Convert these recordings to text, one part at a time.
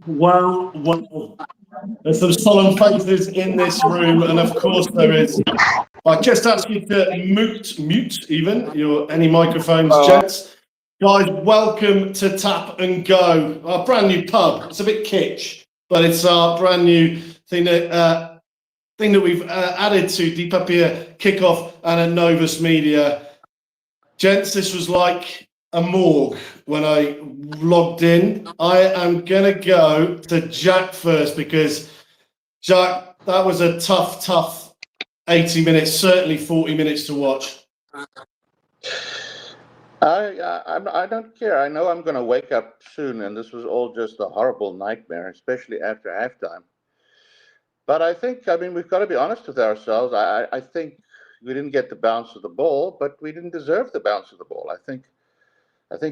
Well, there's some solemn faces in this room, and of course there is. I just ask you to mute even any microphones, gents. Guys, welcome to Tap and Go, our brand new pub. It's a bit kitsch, but it's our brand new thing that we've added to Deep Up Here Kickoff and at Novus Media. Gents, this was like a morgue when I logged in. I am gonna go to Jack first because Jack, that was a tough 80 minutes, certainly 40 minutes to watch. I don't care. I know I'm going to wake up soon, and this was all just a horrible nightmare, especially after halftime. But I mean, we've got to be honest with ourselves. I think we didn't get the bounce of the ball, but we didn't deserve the bounce of the ball. I think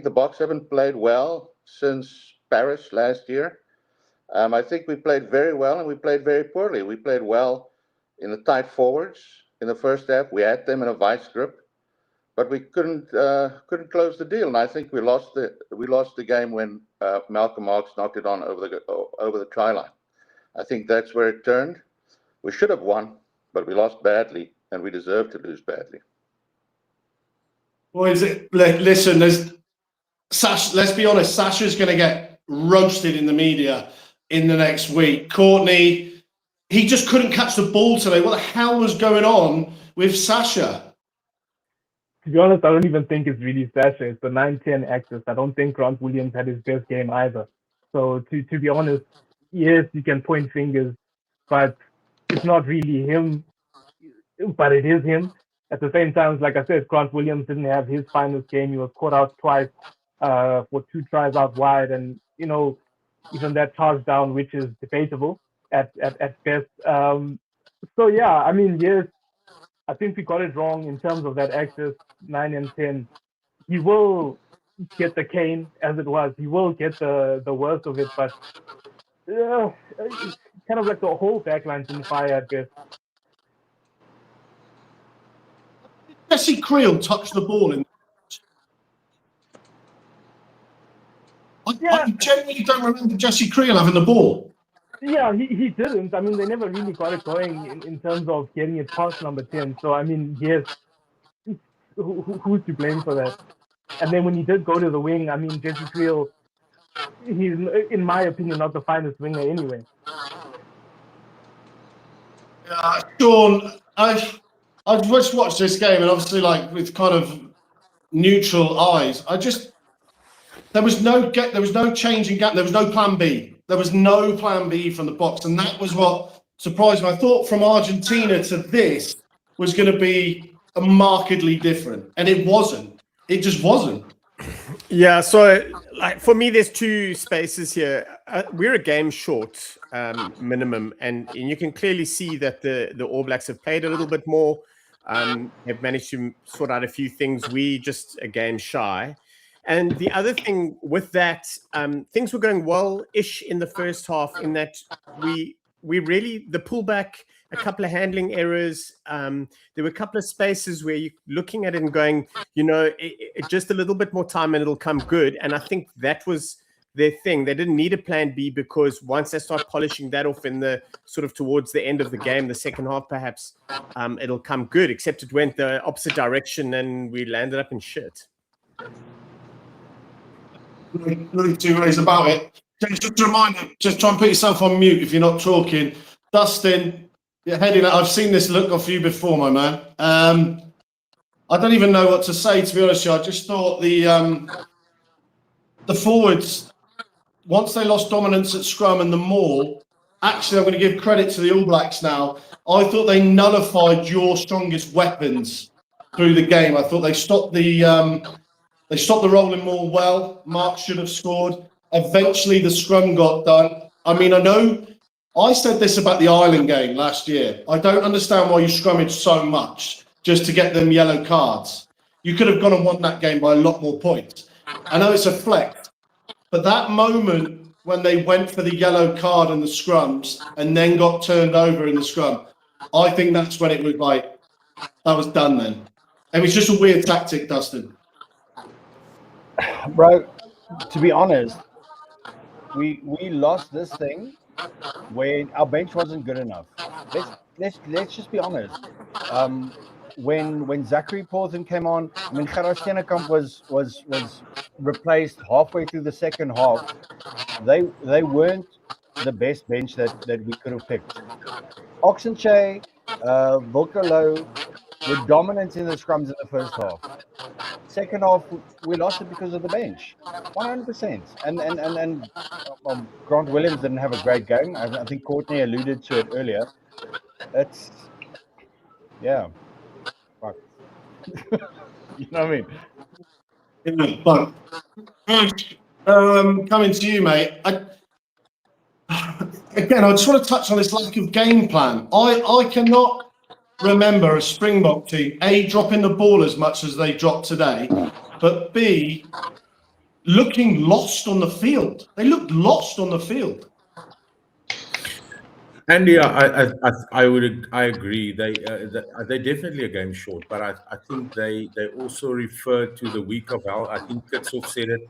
the Boks haven't played well since Paris last year. I think we played very well, and we played very poorly. We played well in the tight forwards in the first half. We had them in a vice grip, but we couldn't close the deal. And I think we lost the game when Malcolm Marx knocked it on over the try line. I think that's where it turned. We should have won, but we lost badly, and we deserve to lose badly. Well, listen, let's be honest, Sasha's going to get roasted in the media in the next week. Courtney, he just couldn't catch the ball today. What the hell was going on with Sasha? To be honest, I don't even think it's really Sasha. It's the 9-10 axis. I don't think Grant Williams had his best game either. So to be honest, yes, you can point fingers, but it's not really him, but it is him. At the same time, like I said, Grant Williams didn't have his finest game. He was caught out twice for 2 tries out wide, and even that charge down, which is debatable at best. So yeah, I mean, yes, I think we got it wrong in terms of that axis 9 and 10. He will get the cane as it was. He will get the worst of it, but kind of like the whole backline's in fire at best. Jesse Creel touched the ball in. I genuinely don't remember Jesse Creel having the ball. Yeah, he didn't. I mean, they never really got it going in terms of getting it past number 10. So, I mean, yes, who's to blame for that? And then when he did go to the wing, I mean, Jesse Creel, he's, in my opinion, not the finest winger anyway. Sean, I've just watched this game, and obviously, like, with kind of neutral eyes, there was no change in gap. There was no plan B. There was no plan B from the Boks, and that was what surprised me. I thought from Argentina to this was going to be markedly different, and it wasn't. It just wasn't. Yeah, so like for me, there's 2 spaces here. We're a game short minimum, and you can clearly see that the All Blacks have played a little bit more. Have managed to sort out a few things. We just a game shy. And the other thing with that, things were going well-ish in the first half in that we really, the pullback, a couple of handling errors, there were a couple of spaces where you're looking at it and going, just a little bit more time and it'll come good. And I think that was their thing. They didn't need a plan B because once they start polishing that off in the sort of towards the end of the game, the second half perhaps, it'll come good, except it went the opposite direction and we landed up in shit. Really 2 ways about it. Just a reminder, just try and put yourself on mute if you're not talking. Dustin, you're heading out. I've seen this look off you before, my man. I don't even know what to say, to be honest with you. I just thought the forwards, once they lost dominance at scrum and the maul, actually, I'm going to give credit to the All Blacks now. I thought they nullified your strongest weapons through the game. I thought they stopped the rolling maul well. Mark should have scored. Eventually, the scrum got done. I mean, I know I said this about the Ireland game last year. I don't understand why you scrummaged so much just to get them yellow cards. You could have gone and won that game by a lot more points. I know it's a flex, but that moment when they went for the yellow card in the scrums and then got turned over in the scrum, I think that's when it was like, that was done then. It was just a weird tactic, Dustin. Bro, to be honest, we lost this thing when our bench wasn't good enough. Let's just be honest. When Zachary Paulson came on, I mean, Gerard Steenekamp was replaced halfway through the second half. They weren't the best bench that we could have picked. Oxenche, Volkerlo were dominant in the scrums in the first half. Second half, we lost it because of the bench, 100%. And Grant Williams didn't have a great game. I think Courtney alluded to it earlier. It's fuck. You know what I mean? Yeah, but coming to you, mate. Again, I just want to touch on this lack of game plan. I cannot remember a Springbok team, A, dropping the ball as much as they dropped today, but B, looking lost on the field. They looked lost on the field. And yeah, I agree. They're definitely a game short, but I think they also refer to the week of hell. I think Kitshoff said it,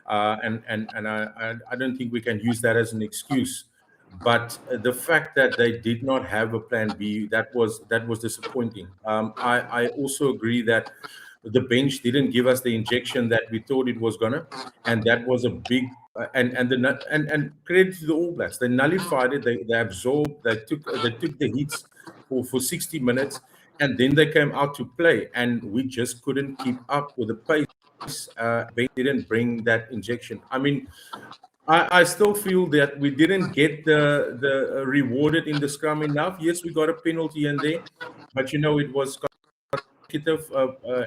and I don't think we can use that as an excuse. But the fact that they did not have a plan B, that was disappointing. I also agree that the bench didn't give us the injection that we thought it was gonna, and that was a big and credit to the All Blacks. They nullified it. They absorbed. They took the hits for 60 minutes, and then they came out to play, and we just couldn't keep up with the pace. They didn't bring that injection. I mean, I still feel that we didn't get the rewarded in the scrum enough. Yes, we got a penalty in there, but it was consecutive,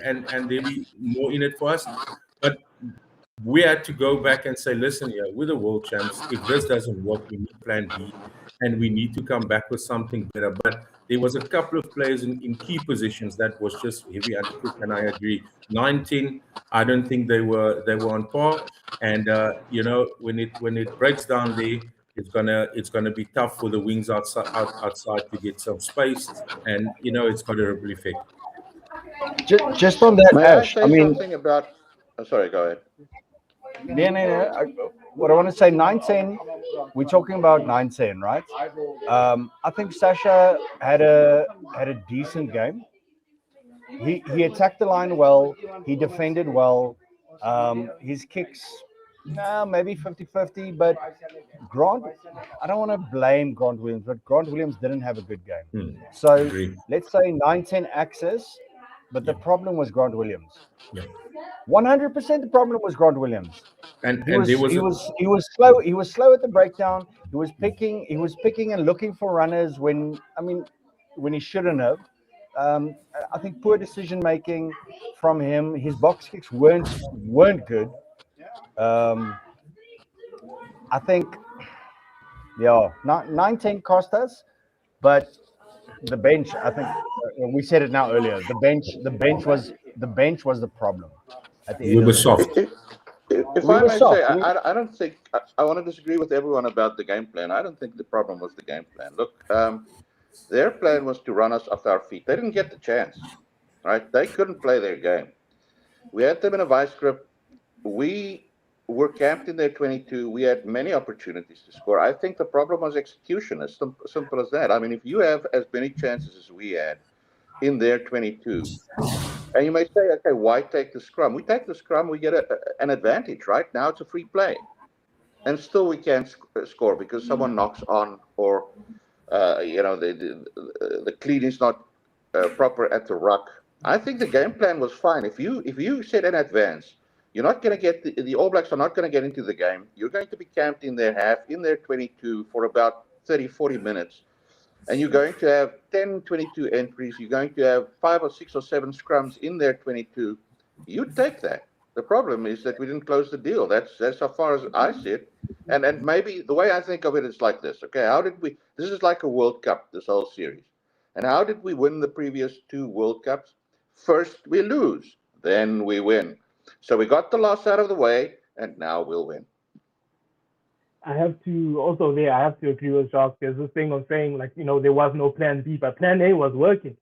and there'll be more in it for us. But we had to go back and say, listen, here, we're the world champs. If this doesn't work, we need plan B, and we need to come back with something better. But there was a couple of players in key positions that was just heavy undercooked, and I agree. 9-10, I don't think they were on par. And when it breaks down there, it's gonna be tough for the wings outside to get some space, and it's got a ripple effect. Just on that, May Ash. I say something about? Oh, sorry, go ahead. What I want to say, 9-10, we're talking about 9-10, right? I think Sasha had a decent game. He attacked the line well. He defended well. His kicks, maybe 50-50. But Grant, I don't want to blame Grant Williams, but Grant Williams didn't have a good game. So let's say 9-10 access, but the problem was Grant Williams. 100% the problem was Grant Williams. And he was slow. He was slow at the breakdown. He was picking and looking for runners when he shouldn't have. I think poor decision making from him. His box kicks weren't good. I think 9-10 cost us, but the bench. I think we said it now earlier. The bench was the problem. At the end we were soft. If I may say, I don't think I want to disagree with everyone about the game plan. I don't think the problem was the game plan. Look, their plan was to run us off our feet. They didn't get the chance, right? They couldn't play their game. We had them in a vice grip. We were camped in their 22. We had many opportunities to score. I think the problem was execution. As simple as that. I mean, if you have as many chances as we had in their 22, and you may say, okay, why take the scrum? We take the scrum, we get an advantage, right? Now it's a free play. And still we can't score because someone knocks on or, the clean is not proper at the ruck. I think the game plan was fine. If you said in advance, you're not going to get, the All Blacks are not going to get into the game. You're going to be camped in their half, in their 22 for about 30, 40 minutes. And you're going to have 10, 22 entries. You're going to have 5 or 6 or 7 scrums in there, 22. You take that. The problem is that we didn't close the deal. That's as far as I see it. And maybe the way I think of it is like this. Okay, how did we? This is like a World Cup, this whole series. And how did we win the previous 2 World Cups? First we lose, then we win. So we got the loss out of the way, and now we'll win. I have to agree with Jacques. There's this thing of saying, there was no plan B, but plan A was working.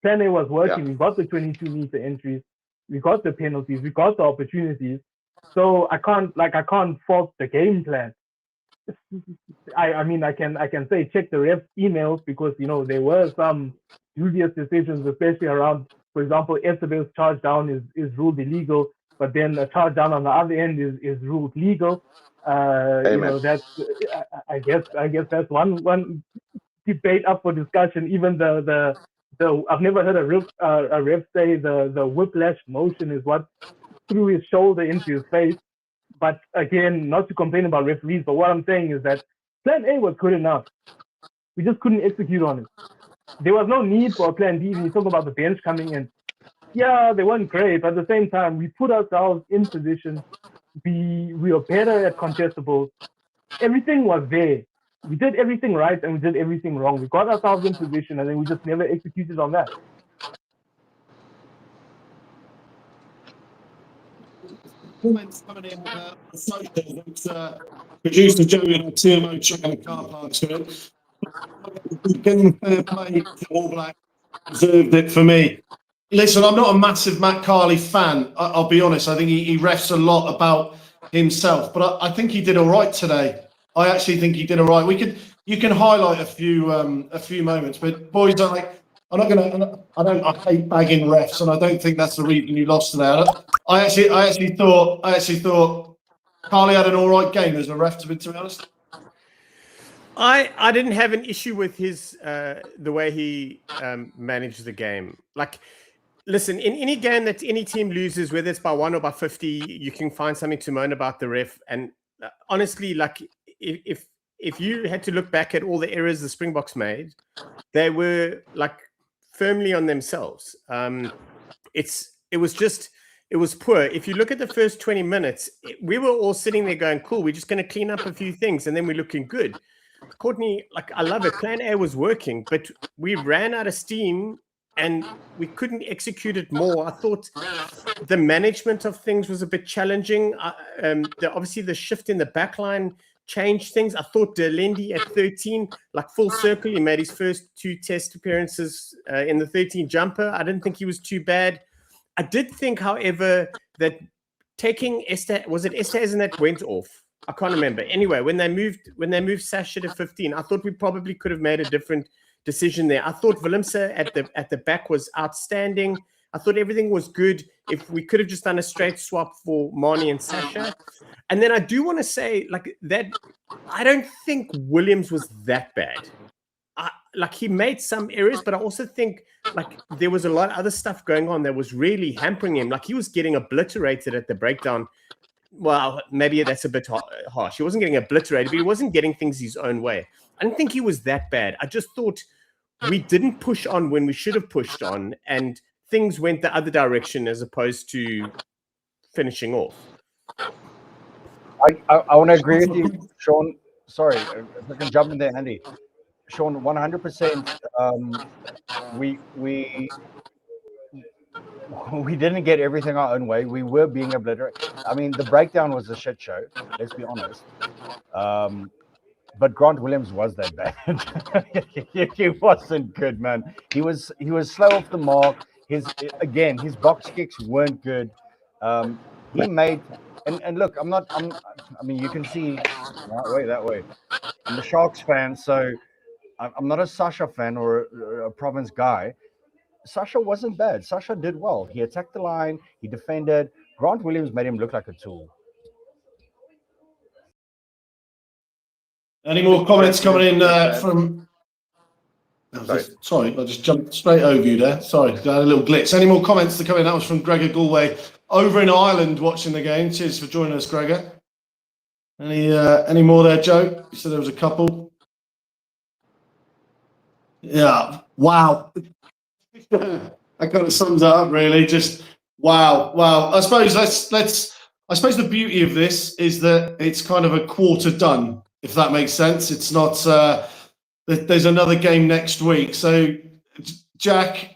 Plan A was working. Yeah. We got the 22-meter entries. We got the penalties. We got the opportunities. So I can't fault the game plan. I mean, I can say check the refs' emails because there were some dubious decisions, especially around, for example, Esteban's charge down is ruled illegal, but then a charge down on the other end is ruled legal. That's I guess that's one debate up for discussion. Even the I've never heard a ref say the whiplash motion is what threw his shoulder into his face. But again, not to complain about referees, but what I'm saying is that Plan A was good enough. We just couldn't execute on it. There was no need for a Plan B. When you talk about the bench coming in, yeah, they weren't great, but at the same time, we put ourselves in position. We were better at contestables. Everything was there. We did everything right and we did everything wrong. We got ourselves in position and then we just never executed on that. Comments coming in on social. Producer Joey and TMO checking the car parks for it. Getting fair play to All Black deserved it for me. Listen, I'm not a massive Matt Carley fan. I'll be honest. I think he refs a lot about himself, but I think he did all right today. I actually think he did all right. You can highlight a few moments, but boys, I hate bagging refs, and I don't think that's the reason you lost today. I actually thought Carley had an all right game as a ref. To be honest, I didn't have an issue with his the way he managed the game. Like, listen, in any game that any team loses, whether it's by 1 or by 50, you can find something to moan about the ref. And honestly, like if you had to look back at all the errors the Springboks made, they were like firmly on themselves. It was poor. If you look at the first 20 minutes, we were all sitting there going, cool, we're just going to clean up a few things and then we're looking good. Courtney, like, I love it. Plan A was working, but we ran out of steam and we couldn't execute it more. I thought the management of things was a bit challenging. Obviously, the shift in the backline changed things. I thought Delendi at 13, like full circle, he made his first 2 test appearances in the 13 jumper. I didn't think he was too bad. I did think, however, that taking Esterhuizen that went off. I can't remember. Anyway, when they moved Sasha to 15, I thought we probably could have made a different decision there. I thought Willemse at the back was outstanding. I thought everything was good. If we could have just done a straight swap for Marnie and Sasha. And then I do want to say, like, that I don't think Williams was that bad. Like, he made some errors, but I also think, like, there was a lot of other stuff going on that was really hampering him. Like, he was getting obliterated at the breakdown. Well, maybe that's a bit harsh. He wasn't getting obliterated, but he wasn't getting things his own way. I didn't think he was that bad. I just thought we didn't push on when we should have pushed on, and things went the other direction as opposed to finishing off. I want to agree with you, Sean. Sorry, if I can jump in there, Andy. Sean, 100%. We didn't get everything our own way. We were being obliterated. I mean, the breakdown was a shit show. Let's be honest. But Grant Williams was that bad. He wasn't good, man. He was slow off the mark. His box kicks weren't good. He made and look, I mean, you can see that way. I'm a Sharks fan, so I'm not a Sasha fan or a Province guy. Sasha wasn't bad. Sasha did well. He attacked the line. He defended. Grant Williams made him look like a tool. Any more comments coming in from... Sorry, I just jumped straight over you there. Sorry, I had a little glitch. Any more comments to come in? That was from Gregor Galway over in Ireland watching the game. Cheers for joining us, Gregor. Any more there, Joe? You said there was a couple. Yeah, wow. That kind of sums it up, really. Just wow. I suppose I suppose the beauty of this is that it's kind of a quarter done, if that makes sense. It's not. There's another game next week. So, Jacques,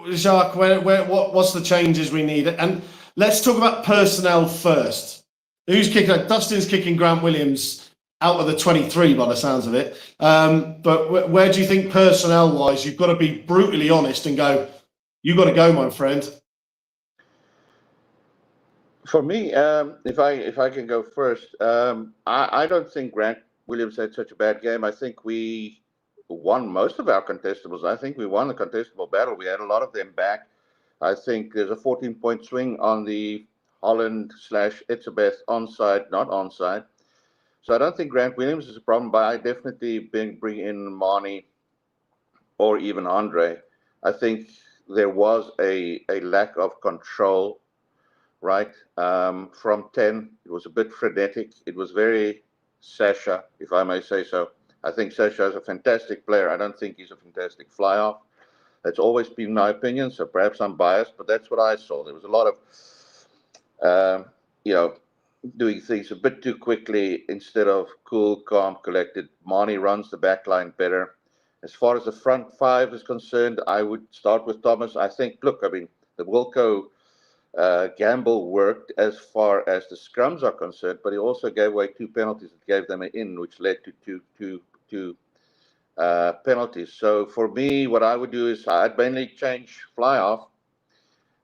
what's the changes we need? And let's talk about personnel first. Who's kicking? Dustin's kicking Grant Williams out of the 23 by the sounds of it. But where do you think personnel-wise, you've got to be brutally honest and go, you got to go, my friend? For me, if I can go first, I don't think Grant Williams had such a bad game. I think we won most of our contestables. I think we won the contestable battle. We had a lot of them back. I think there's a 14-point swing on the Holland/Itzebeth onside, not onside. So I don't think Grant Williams is a problem, but I definitely bring in Marnie or even Andre. I think there was a lack of control, right? From 10, it was a bit frenetic. It was very Sasha, if I may say so. I think Sasha is a fantastic player. I don't think he's a fantastic fly-off. That's always been my opinion, so perhaps I'm biased, but that's what I saw. There was a lot of, doing things a bit too quickly instead of cool, calm, collected. Marnie runs the back line better. As far as the front five is concerned, I would start with Thomas. I think, look, I mean, the Wilco gamble worked as far as the scrums are concerned, but he also gave away 2 penalties that gave them an in, which led to two penalties. So for me, what I would do is I'd mainly change fly off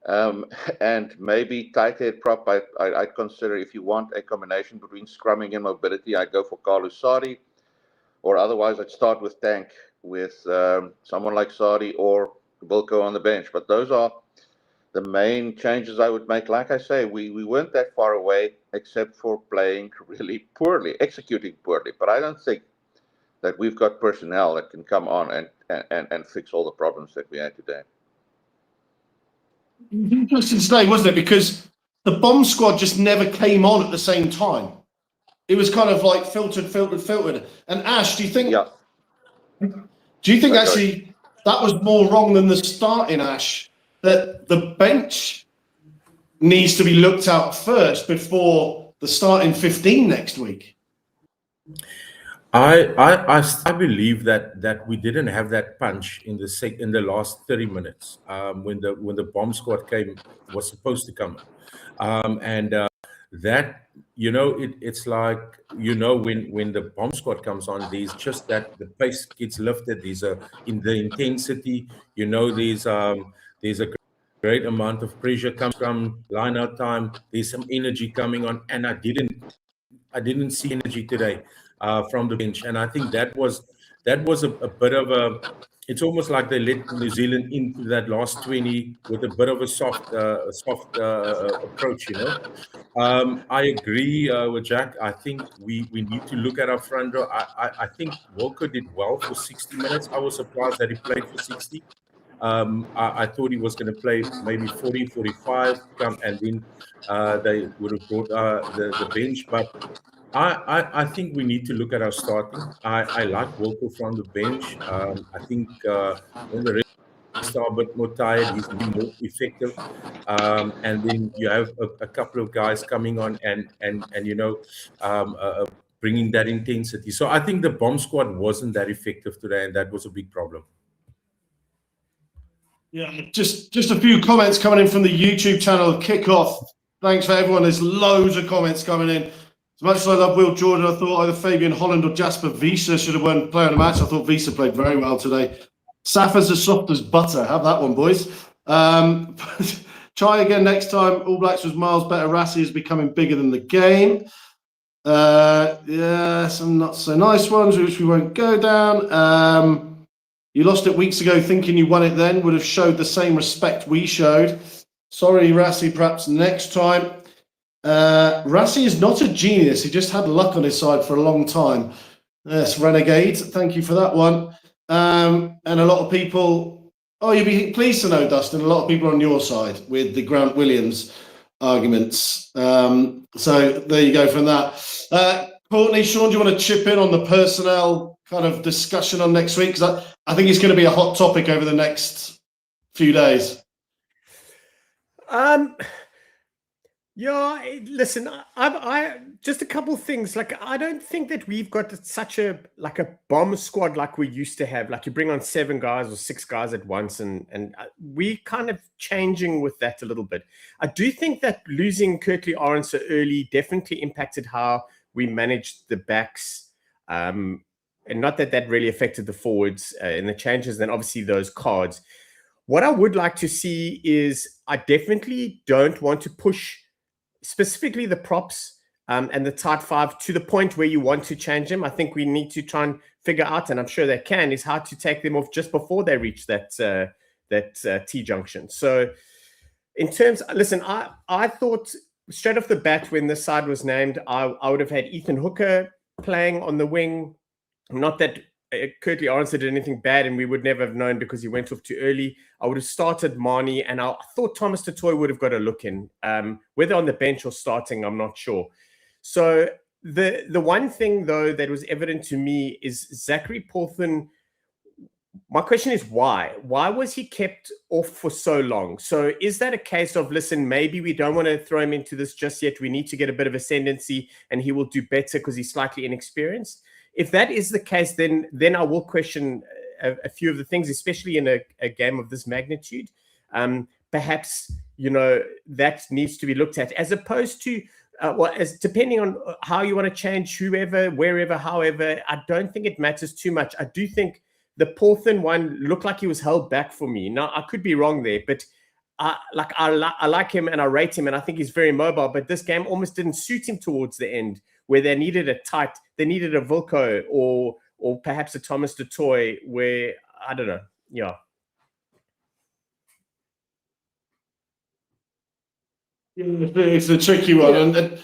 and maybe tight head prop. I'd consider, if you want a combination between scrumming and mobility, I'd go for Carlos Sadi, or otherwise I'd start with Tank with someone like Sadi or Wilco on the bench. But those are the main changes I would make. Like I say, we weren't that far away, except for playing really poorly, executing poorly. But I don't think that we've got personnel that can come on and fix all the problems that we had today. Interesting today, wasn't it? Because the bomb squad just never came on at the same time. It was kind of like filtered. And Ash, do you think? Yeah. Do you think actually that was more wrong than the starting, Ash? That the bench needs to be looked at first before the starting 15 next week? I believe that we didn't have that punch in the last 30 minutes when the bomb squad was supposed to come, and that it's like when the bomb squad comes on, there's just that the pace gets lifted. There's in the intensity, there's a great amount of pressure comes from line out time. There's some energy coming on, and I didn't see energy today from the bench, and I think that was a bit of a. It's almost like they let New Zealand into that last 20 with a bit of a soft approach. I agree with Jack. I think we need to look at our front row. I think Walker did well for 60 minutes. I was surprised that he played for 60. I thought he was going to play maybe 40, 45, and then they would have brought the bench. But I think we need to look at our starting. I like Wilco from the bench. I think when the rest are a bit more tired, he's more effective. And then you have a couple of guys coming on and bringing that intensity. So I think the bomb squad wasn't that effective today, and that was a big problem. Yeah, just a few comments coming in from the YouTube channel Kickoff. Thanks for everyone. There's loads of comments coming in. As much as I love Will Jordan, I thought either Fabian Holland or Jasper Wiese should have won player of the match. I thought Wiese played very well today. Safa's as soft as butter. Have that one, boys. Try again next time. All Blacks was miles better. Rassie is becoming bigger than the game. Yeah, some not so nice ones, which we won't go down. You lost it weeks ago thinking you won it then. Would have showed the same respect we showed. Sorry, Rassie, perhaps next time. Rassie is not a genius. He just had luck on his side for a long time. Yes, Renegade. Thank you for that one. And a lot of people, you'd be pleased to know, Dustin, a lot of people are on your side with the Grant Williams arguments. So there you go from that. Courtney, Sean, do you want to chip in on the personnel kind of discussion on next week? Because I think it's going to be a hot topic over the next few days. Yeah, listen, I just a couple of things. Like, I don't think that we've got such a bomb squad like we used to have. Like, you bring on 7 guys or 6 guys at once, and we kind of changing with that a little bit. I do think that losing Kirkley Oren so early definitely impacted how we managed the backs, and not that really affected the forwards in the changes. Then obviously those cards. What I would like to see is I definitely don't want to push specifically the props and the tight five to the point where you want to change them. I think we need to try and figure out, and I'm sure they can, is how to take them off just before they reach that T junction. So in terms, listen, I thought straight off the bat when this side was named, I would have had Ethan Hooker playing on the wing. Not that Curtly Arendse did anything bad and we would never have known because he went off too early. I would have started Marnie, and I thought Thomas du Toit would have got a look in. Whether on the bench or starting, I'm not sure. So the one thing, though, that was evident to me is Zachary Paulson. My question is why? Why was he kept off for so long? So is that a case of, listen, maybe we don't want to throw him into this just yet. We need to get a bit of ascendancy and he will do better because he's slightly inexperienced. If that is the case, then I will question a few of the things, especially in a game of this magnitude. Perhaps, that needs to be looked at as opposed to, as depending on how you want to change whoever, wherever, however. I don't think it matters too much. I do think the Porthen one looked like he was held back for me. Now, I could be wrong there, but I like him and I rate him and I think he's very mobile, but this game almost didn't suit him towards the end where they needed a Wilco or perhaps a Thomas du Toit where, I don't know, yeah. It's a tricky one. And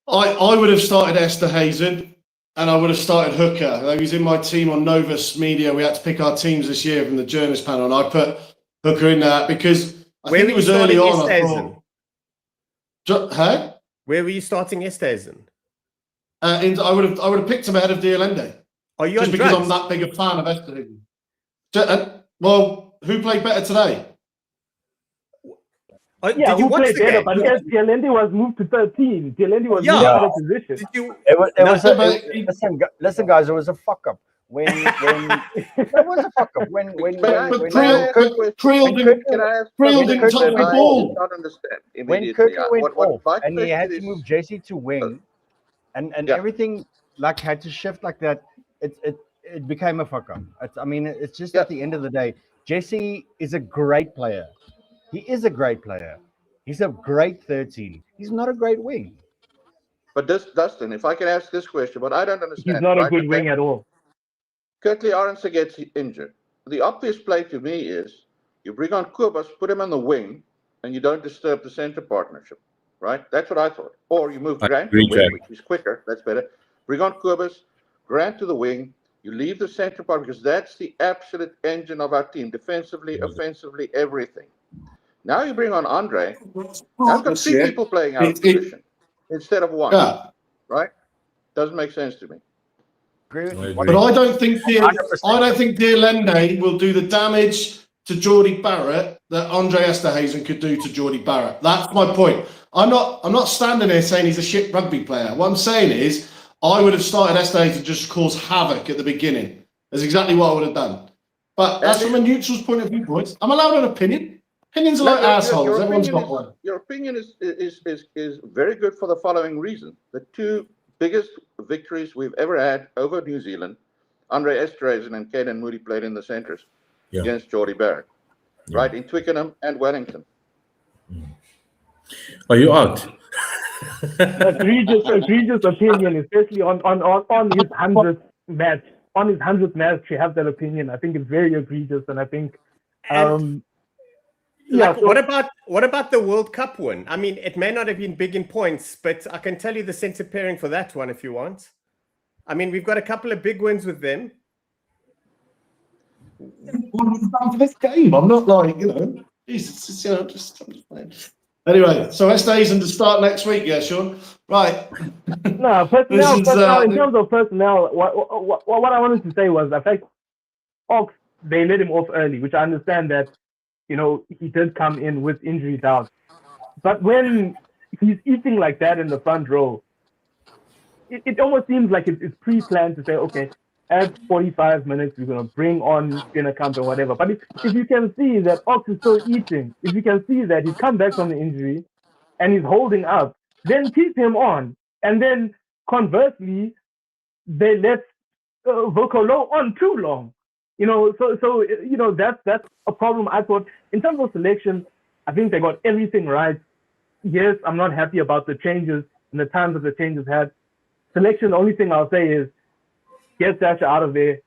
I would have started Esterhuizen and I would have started Hooker. Like, he's in my team on Novus Media. We had to pick our teams this year from the journalist panel, and I put Hooker in there because I think it was early on. Hey? Where were you starting Esterhuizen? And I would have picked him ahead of Dielende. Are you just on because drugs? I'm that big a fan of Esterhuizen. Well, who played better today? Did you watch the game? But yes, Dielende was moved to 13. Dielende was moved out of position. Listen, guys, it was a fuck up. When it was a fuck up. When Creel didn't touch the ball. Not understand when Kirky went off and he had to move JC to wing, and everything like had to shift like that, it became a fuck up. It's just at the end of the day, JC is a great player. He is a great player. He's a great 13. He's not a great wing. But Dustin, if I can ask this question, but I don't understand. He's not a good wing at all. Curtly Arendse gets injured. The obvious play to me is you bring on Kobus, put him on the wing, and you don't disturb the center partnership, right? That's what I thought. Or you move Grant to the wing, which is quicker. That's better. Bring on Kobus, Grant to the wing. You leave the center part because that's the absolute engine of our team, defensively, offensively, everything. Now you bring on Andre. I've got three people playing out of position instead of one, right? Doesn't make sense to me. But I don't think Dielende will do the damage to Geordie Barrett that Andre Esterhuizen could do to Geordie Barrett. That's my point. I'm not standing there saying he's a shit rugby player. What I'm saying is I would have started Esterhuizen just to cause havoc at the beginning. That's exactly what I would have done. But that's from a neutral's point of view, boys. I'm allowed an opinion. Opinions are like assholes. Everyone's got one. Your opinion is very good for the following reason. The two biggest victories we've ever had over New Zealand, Andre Esterhuizen and Caden Moody played in the centres against Geordie Barrett, right, in Twickenham and Wellington. Are you out? egregious opinion, especially on his 100th match. On his 100th match, you have that opinion. I think it's very egregious, and I think. What about the World Cup one? I mean, it may not have been big in points, but I can tell you the centre pairing for that one if you want. I mean, we've got a couple of big wins with them. What have we done for this game? I'm not like, Jesus, I'm just playing. Anyway, so Esterhuizen to start next week, yeah, Sean? Right. No, personnel, in terms of personnel, what I wanted to say was, I think Ox, they let him off early, which I understand that, he did come in with injury doubts. But when he's eating like that in the front row, it almost seems like it's pre-planned to say, okay, at 45 minutes, we're going to bring on Spinnacamp or whatever. But if you can see that Ox is still eating, if you can see that he's come back from the injury and he's holding up, then keep him on. And then conversely, they let Vocolo on too long. That's a problem. I thought in terms of selection, I think they got everything right. Yes, I'm not happy about the changes and the times that the changes had. Selection, the only thing I'll say is get Thatcher out of there.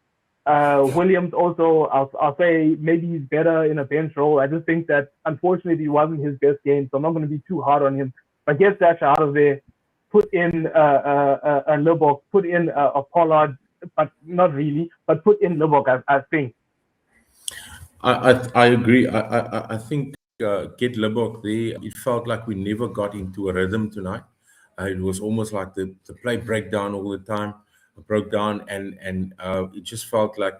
Williams also, I'll say maybe he's better in a bench role. I just think that unfortunately it wasn't his best game, so I'm not going to be too hard on him. But get Thatcher out of there, put in a Lubbock, put in a Pollard, but not really, but put in Lubbock, I think. I agree. I think get Lubbock there. It felt like we never got into a rhythm tonight. It was almost like the play break down all the time. Broke down, and it just felt like,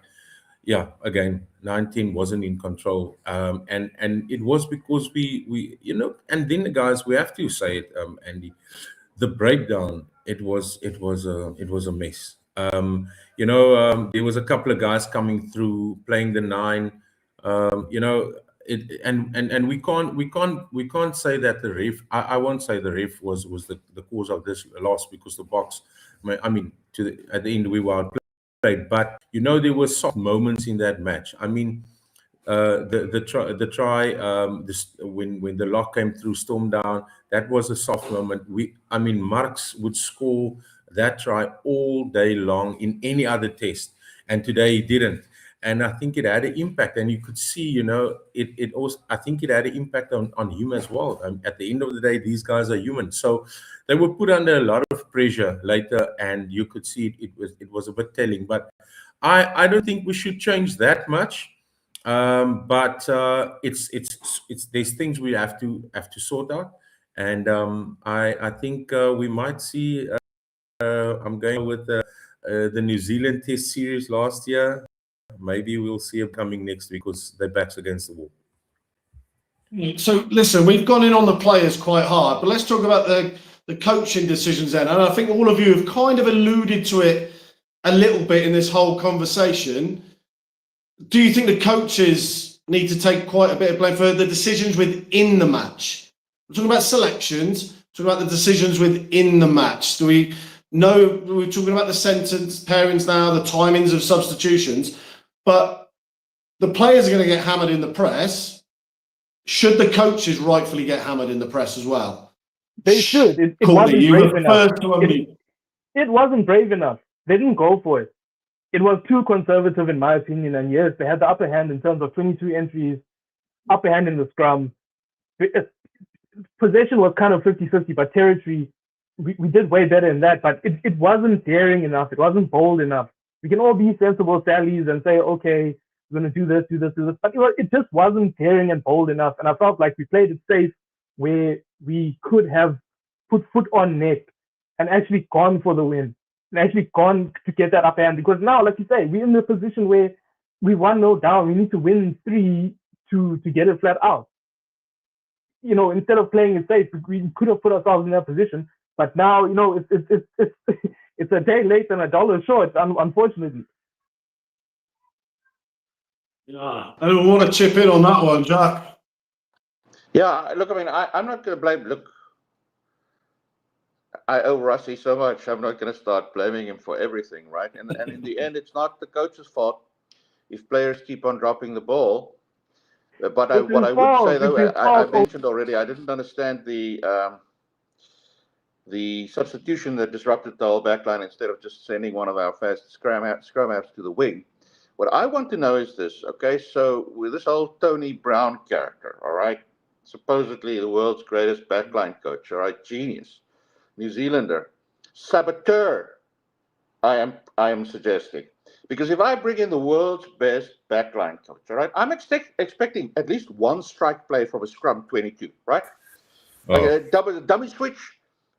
yeah, again, 19 wasn't in control, and it was because we and then the guys, we have to say it, Andy, the breakdown, it was a mess. There was a couple of guys coming through playing the 9, and we can't say that the ref. I won't say the ref was the cause of this loss, because the Boks, I mean, at the end we were outplayed, but there were soft moments in that match. I mean, the try, when the lock came through, storm down, that was a soft moment. Marx would score that try all day long in any other test, and today he didn't. And I think it had an impact, and you could see, it also, I think it had an impact on him as well. At the end of the day, these guys are human, so they were put under a lot of pressure later, and you could see it was a bit telling. But I don't think we should change that much. But it's there's things we have to sort out, and I think we might see. I'm going with the New Zealand Test series last year. Maybe we'll see them coming next week because their backs against the wall. So listen, we've gone in on the players quite hard, but let's talk about the coaching decisions then. And I think all of you have kind of alluded to it a little bit in this whole conversation. Do you think the coaches need to take quite a bit of blame for the decisions within the match? We're talking about selections, we're talking about the decisions within the match. Do we know, we're talking about the sentence pairings now, the timings of substitutions, but the players are going to get hammered in the press. Should the coaches rightfully get hammered in the press as well? They should. It wasn't brave enough. It wasn't brave enough. They didn't go for it. It was too conservative, in my opinion. And yes, they had the upper hand in terms of 22 entries, upper hand in the scrum. Possession was kind of 50-50, but territory, we did way better in that. But it wasn't daring enough. It wasn't bold enough. We can all be sensible Sallies and say, okay, we're going to do this. But it just wasn't daring and bold enough. And I felt like we played it safe, where we could have put foot on neck and actually gone for the win. And actually gone to get that upper hand, because now, like you say, we're in the position where we 1-0 down. We need to win 3 to get it flat out. Instead of playing it safe, we could have put ourselves in that position. But now, it's a day late and $1 short, unfortunately. Yeah, I don't want to chip in on that one, Jack. Yeah, look, I'm not going to blame. Look, I owe Rusty so much. I'm not going to start blaming him for everything, right? And in the end, it's not the coach's fault if players keep on dropping the ball. But what I would say, though, I mentioned already, I didn't understand the substitution that disrupted the whole backline instead of just sending one of our fast scrum halves to the wing. What I want to know is this, okay? So with this whole Tony Brown character, all right, supposedly the world's greatest backline coach, all right, genius, New Zealander, saboteur, I am suggesting. Because if I bring in the world's best backline coach, all right, I'm expecting at least one strike play from a scrum 22, right? Oh. Like a dummy switch,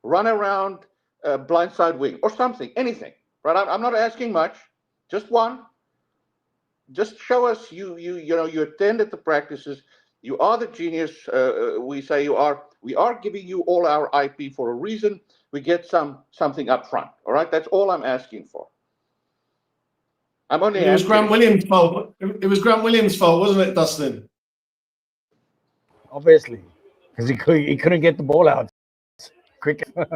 run around, blindside wing, or something, anything, right? I'm not asking much, just one. Just show us you attended the practices. You are the genius. We say you are. We are giving you all our IP for a reason. We get something up front. All right, that's all I'm asking for. I'm only. It was Grant Williams' fault. It was Grant Williams' fault, wasn't it, Dustin? Obviously, because he couldn't get the ball out quick. Was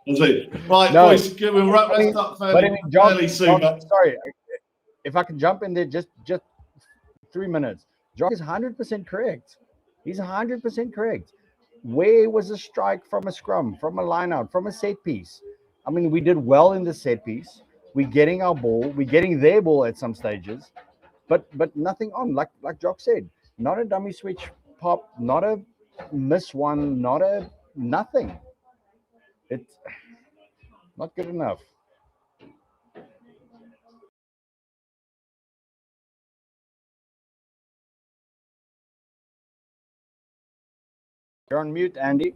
it? Right, no, boys, we'll wrap this up fairly soon. Sorry, if I can jump in there just 3 minutes. John is 100% correct. He's 100% correct. Where was a strike from a scrum, from a line out, from a set piece? I mean, we did well in the set piece. We're getting our ball. We're getting their ball at some stages, but nothing on. Like Jock said, not a dummy switch pop, not a miss one, not a nothing. It's not good enough. You're on mute, Andy.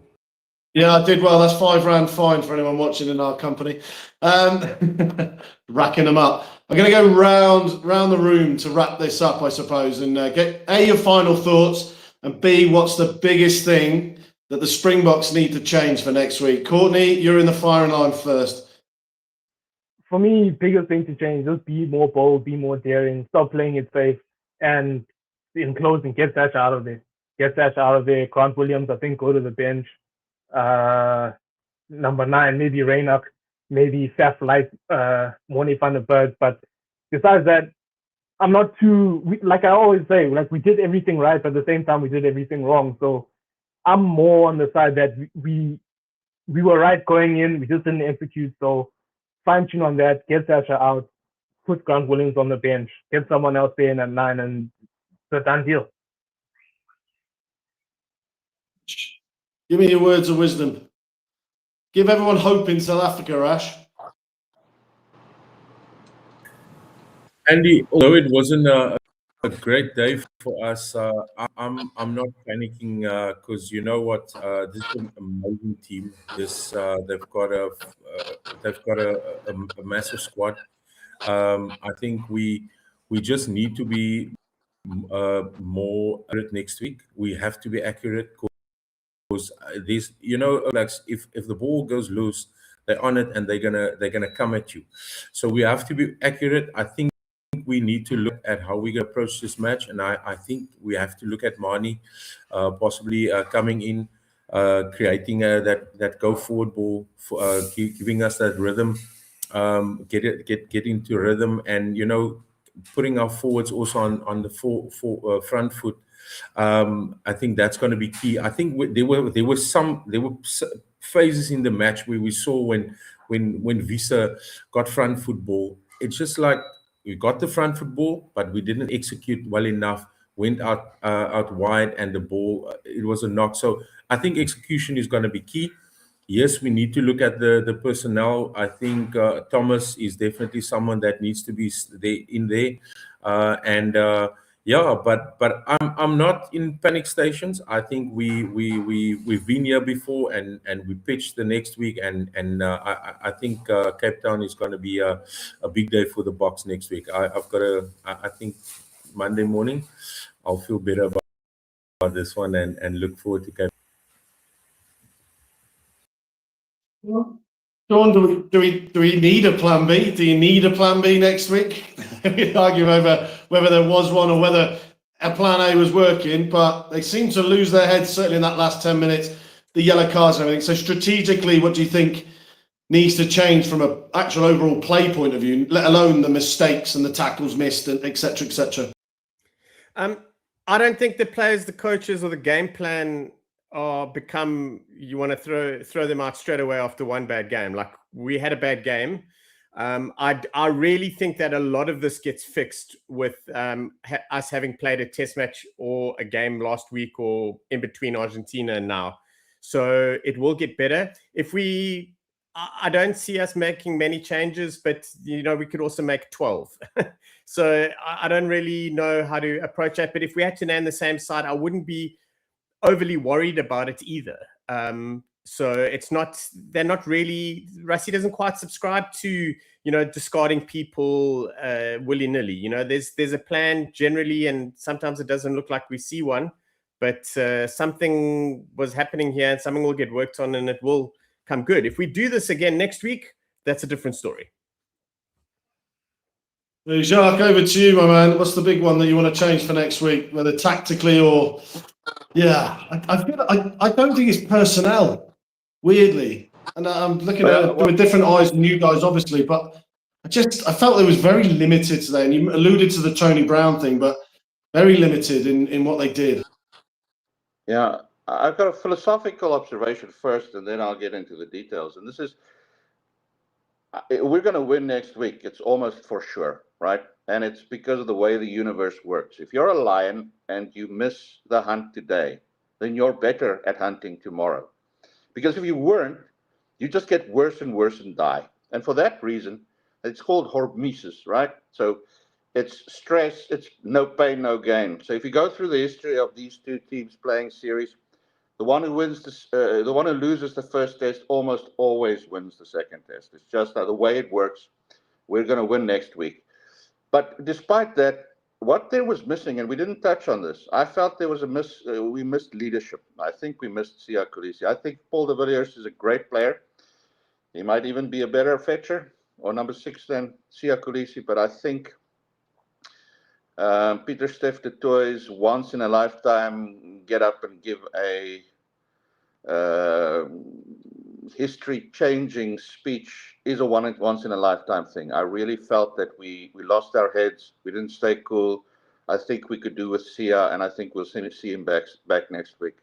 Yeah, I did well. That's £5 fine for anyone watching in our company. Racking them up. I'm going to go round the room to wrap this up, I suppose, and get A, your final thoughts, and B, what's the biggest thing that the Springboks need to change for next week? Courtney, you're in the firing line first. For me, biggest thing to change, just be more bold, be more daring, stop playing it safe, and in closing, get Thatcher out of there. Get Thatcher out of there. Grant Williams, I think, go to the bench. Number 9, maybe Reinach, maybe Saf Light, Moni van der Berg. But besides that, I'm not too, like I always say, like we did everything right, but at the same time, we did everything wrong. So I'm more on the side that we were right going in, we just didn't execute. So fine tune on that, get Thatcher out, put Grant Williams on the bench, get someone else there in at 9, and it's a done deal. Give me your words of wisdom. Give everyone hope in South Africa, Ash. Andy, although it wasn't a great day for us, I'm not panicking because you know what, this is an amazing team. They've got a massive squad. I think we just need to be more accurate next week. We have to be accurate because these, you know, like if the ball goes loose, they're on it and they're gonna come at you. So we have to be accurate. I think we need to look at how we're going to approach this match, and I think we have to look at Mani possibly coming in, creating that go forward ball, for, giving us that rhythm, get into rhythm, and you know, putting our forwards also on the front foot. I think that's going to be key. I think there were phases in the match where we saw when Visa got front football, it's just like we got the front football, but we didn't execute well enough. Went out wide, and the ball, it was a knock. So I think execution is going to be key. Yes, we need to look at the personnel. I think Thomas is definitely someone that needs to be in there, yeah. But I'm not in panic stations. I think we've been here before, and we pitched the next week, and I think Cape Town is going to be a big day for the Boks next week. I think Monday morning I'll feel better about this one and look forward to Cape. Sean, do we need a plan B? Do you need a plan B next week? We argue over whether there was one or whether a plan A was working, but they seem to lose their heads, certainly in that last 10 minutes, the yellow cards and everything. So strategically, what do you think needs to change from an actual overall play point of view, let alone the mistakes and the tackles missed, and et cetera, et cetera? I don't think the players, the coaches, or the game plan you want to throw them out straight away after one bad game. Like, we had a bad game. I really think that a lot of this gets fixed with us having played a test match or a game last week or in between Argentina and now. So it will get better. I don't see us making many changes, but you know, we could also make 12. So I don't really know how to approach that. But if we had to name the same side, I wouldn't be overly worried about it either. So they're not really, Rassie doesn't quite subscribe to, you know, discarding people willy-nilly. You know, there's a plan generally, and sometimes it doesn't look like we see one, but something was happening here and something will get worked on and it will come good. If we do this again next week, that's a different story. Jacques, over to you, my man. What's the big one that you want to change for next week, whether tactically or... Yeah, I don't think it's personnel, weirdly. And I'm looking at it with different eyes than you guys, obviously, but I felt it was very limited today. And you alluded to the Tony Brown thing, but very limited in what they did. Yeah, I've got a philosophical observation first, and then I'll get into the details. And this is, we're going to win next week. It's almost for sure, right? And it's because of the way the universe works. If you're a lion and you miss the hunt today, then you're better at hunting tomorrow. Because if you weren't, you just get worse and worse and die. And for that reason, it's called hormesis, right? So it's stress, it's no pain, no gain. So if you go through the history of these two teams playing series, the one who loses the first test almost always wins the second test. It's just the way it works. We're going to win next week. But despite that, what there was missing, and we didn't touch on this, I felt there was we missed leadership. I think we missed Siya Kolisi. I think Paul de Villiers is a great player. He might even be a better fetcher or number 6 than Siya Kolisi, but I think Peter Steph du Toit's once in a lifetime get up and give a history changing speech is a once in a lifetime thing. I really felt that we lost our heads. We didn't stay cool. I think we could do with Siya, and I think we'll see him back next week.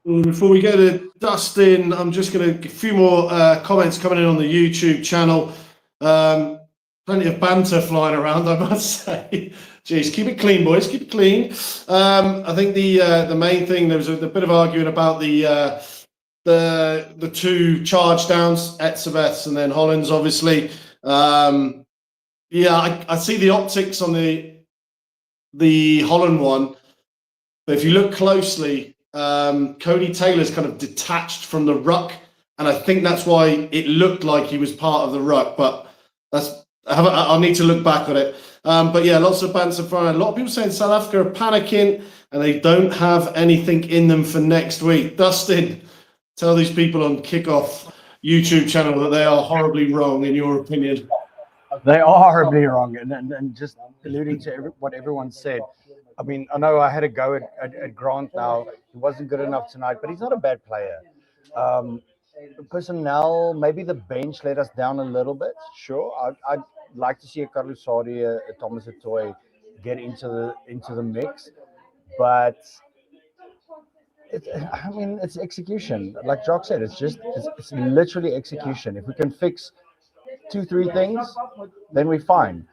Before we go to Dustin, I'm just going to get a few more comments coming in on the YouTube channel. Plenty of banter flying around, I must say. Jeez, keep it clean, boys. Keep it clean. I think the main thing, there was a bit of arguing about the two charge downs, Etzebeth and then Hollands, obviously. Yeah, I see the optics on the Holland one, but if you look closely, Cody Taylor's kind of detached from the ruck, and I think that's why it looked like he was part of the ruck, but I'll need to look back on it. But yeah, lots of banter flying. A lot of people saying South Africa are panicking and they don't have anything in them for next week. Dustin, tell these people on Kickoff YouTube channel that they are horribly wrong, in your opinion. They are horribly wrong, and just alluding to what everyone said. I mean, I know I had a go at Grant now. He wasn't good enough tonight, but he's not a bad player. Personnel, maybe the bench let us down a little bit. Sure, I'd like to see a Carlos Sadi, a Thomas Atoy get into the mix, but it's execution. Like Jock said, it's literally execution. If we can fix 2-3 things, then we're fine.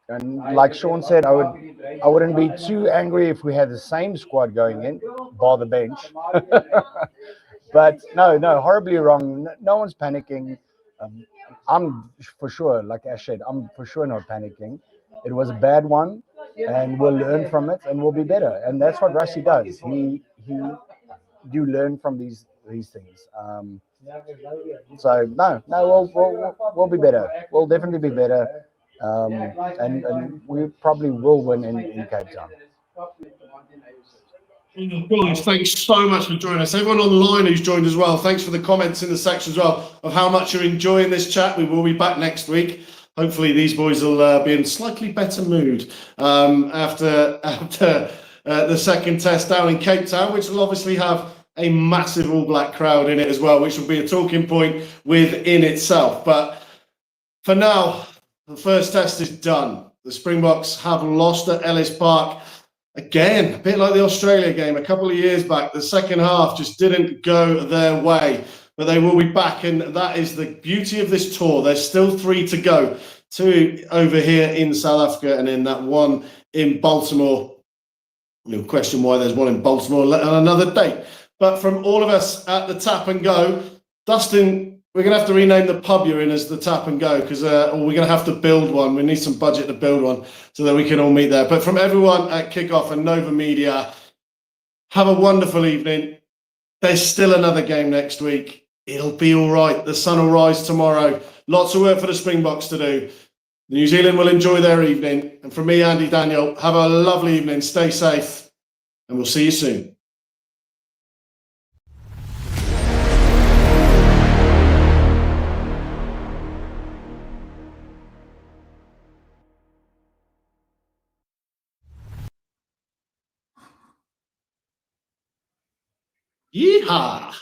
And like Sean said, I wouldn't be too angry if we had the same squad going in, bar the bench. But no, horribly wrong. No one's panicking. I'm for sure, like Ash said, I'm for sure not panicking. It was a bad one, and we'll learn from it, and we'll be better. And that's what Rassie does. He do learn from these things. So no, we'll be better. We'll definitely be better, and we probably will win in Cape Town. Guys, thanks so much for joining us. Everyone online who's joined as well, thanks for the comments in the section as well of how much you're enjoying this chat. We will be back next week. Hopefully these boys will be in slightly better mood after the second test down in Cape Town, which will obviously have a massive All Black crowd in it as well, which will be a talking point within itself. But for now, the first test is done. The Springboks have lost at Ellis Park. Again, a bit like the Australia game a couple of years back, the second half just didn't go their way, but they will be back, and that is the beauty of this tour. There's still 3 to go, 2 over here in South Africa, and then that one in Baltimore. You'll question why there's one in Baltimore on another date. But from all of us at the Tap and Go, Dustin, we're going to have to rename the pub you're in as the Tap and Go, because or we're going to have to build one. We need some budget to build one so that we can all meet there. But from everyone at Kickoff and Nova Media, have a wonderful evening. There's still another game next week. It'll be all right. The sun will rise tomorrow. Lots of work for the Springboks to do. New Zealand will enjoy their evening. And from me, Andy Daniel, have a lovely evening. Stay safe, and we'll see you soon. Yeehaw!